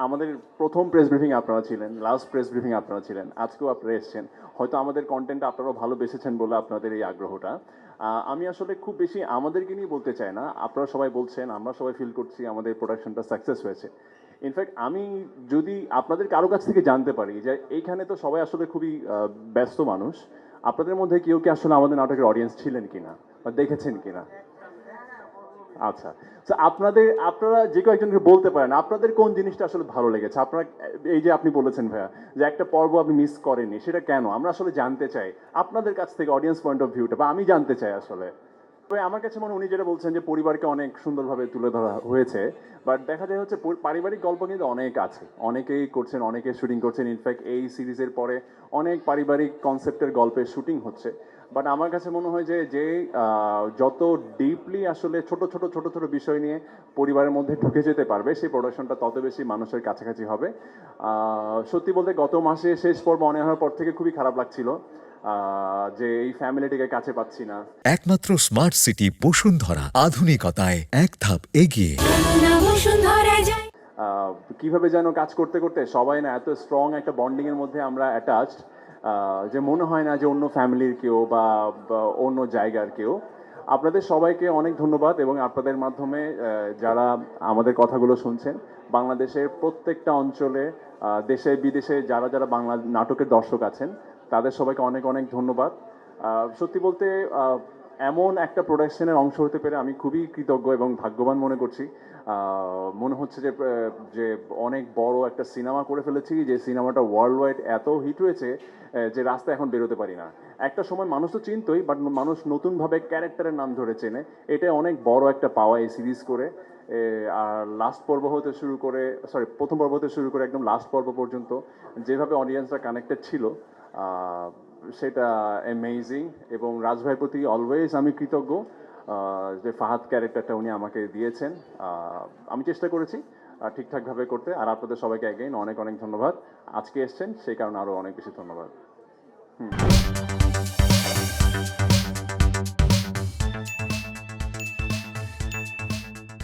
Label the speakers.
Speaker 1: আমাদের প্রথম press briefing আপনারা ছিলেন, লাস্ট প্রেস ব্রিফিং আপনারা ছিলেন, আজকেও আপনারা এসেছেন। হয়তো আমাদের কন্টেন্টটা আপনারাও ভালোবেসেছেন বলে আপনাদের এই আগ্রহটা। আমি আসলে খুব বেশি আমাদেরকে নিয়ে বলতে চাই না। আপনারা সবাই বলছেন, আমরা সবাই ফিল করছি আমাদের প্রোডাকশনটা সাকসেস হয়েছে। ইনফ্যাক্ট আমি যদি আপনাদের কারো কাছ থেকে জানতে পারি যে এইখানে তো সবাই আসলে খুবই ব্যস্ত মানুষ, আপনাদের মধ্যে কেউ কি আসলে আমাদের নাটকের অডিয়েন্স ছিলেন কিনা বা দেখেছেন কিনা? আচ্ছা, তো আপনারা যে কয়েকজনকে বলতে পারেন আপনাদের কোন জিনিসটা আসলে ভালো লেগেছে? আপনারা এই যে আপনি বলেছেন ভাইয়া যে একটা পর্ব আপনি মিস করেননি, সেটা কেন? আমরা আসলে জানতে চাই আপনাদের কাছ থেকে অডিয়েন্স পয়েন্ট অফ ভিউটা, বা আমি জানতে চাই আসলে। তবে আমার কাছে মনে হয় উনি যেটা বলছেন যে পরিবারকে অনেক সুন্দরভাবে তুলে ধরা হয়েছে, বাট দেখা যায় হচ্ছে পারিবারিক গল্প কিন্তু অনেক আছে, অনেকেই করছেন, অনেকে শুটিং করছেন। ইনফ্যাক্ট এই সিরিজের পরে অনেক পারিবারিক কনসেপ্টের গল্পের শুটিং হচ্ছে। বাট আমার কাছে মনে হয় যে যে যত ডিপলি আসলে ছোট ছোট ছোট ছোট বিষয় নিয়ে পরিবারের মধ্যে ঢুকে যেতে পারবে, সেই প্রোডাকশনটা তত বেশি মানুষের কাছাকাছি হবে। সত্যি বলতে গত মাসে শেষ পর্ব অনে হওয়ার পর থেকে খুবই খারাপ লাগছিল যে এই ফ্যামিলিটিকে কাছে পাচ্ছি না।
Speaker 2: একমাত্র স্মার্ট সিটি বসুন্ধরা, আধুনিকতায় এক ধাপ এগিয়ে।
Speaker 1: কিভাবে যেন কাজ করতে করতে সবাই না এত স্ট্রং একটা বন্ডিং এর মধ্যে আমরা অ্যাটাচড, যে মনে হয় না যে অন্য ফ্যামিলির কেউ বা অন্য জায়গার কেউ। আপনাদের সবাইকে অনেক ধন্যবাদ, এবং আপনাদের মাধ্যমে যারা আমাদের কথাগুলো শুনছেন, বাংলাদেশের প্রত্যেকটা অঞ্চলে, দেশে বিদেশে যারা যারা বাংলা নাটকের দর্শক আছেন, তাদের সবাইকে অনেক অনেক ধন্যবাদ। সত্যি বলতে এমন একটা প্রোডাকশনের অংশ হতে পেরে আমি খুবই কৃতজ্ঞ এবং ভাগ্যবান মনে করছি। মনে হচ্ছে যে যে অনেক বড় একটা সিনেমা করে ফেলেছি, যে সিনেমাটা ওয়ার্ল্ড ওয়াইড এত হিট হয়েছে যে রাস্তায় এখন বেরোতে পারি না। একটা সময় মানুষ তো চিনতই, বাট মানুষ নতুনভাবে ক্যারেক্টারের নাম ধরে চেনে। এটা অনেক বড় একটা পাওয়া এই সিরিজ করে। আর লাস্ট পর্ব হতে শুরু করে, প্রথম পর্ব হতে শুরু করে একদম লাস্ট পর্ব পর্যন্ত যেভাবে অডিয়েন্সরা কানেক্টেড ছিল, সেটা অ্যামেজিং। এবং রাজ ভাইয়ের প্রতি অলওয়েজ আমি কৃতজ্ঞ, যে ফাহাদ ক্যারেক্টারটা উনি আমাকে দিয়েছেন। আমি চেষ্টা করেছি ঠিকঠাকভাবে করতে। আর আপনাদের সবাইকে অ্যাগেইন অনেক অনেক ধন্যবাদ। আজকে এসছেন সেই কারণে আরও অনেক বেশি ধন্যবাদ।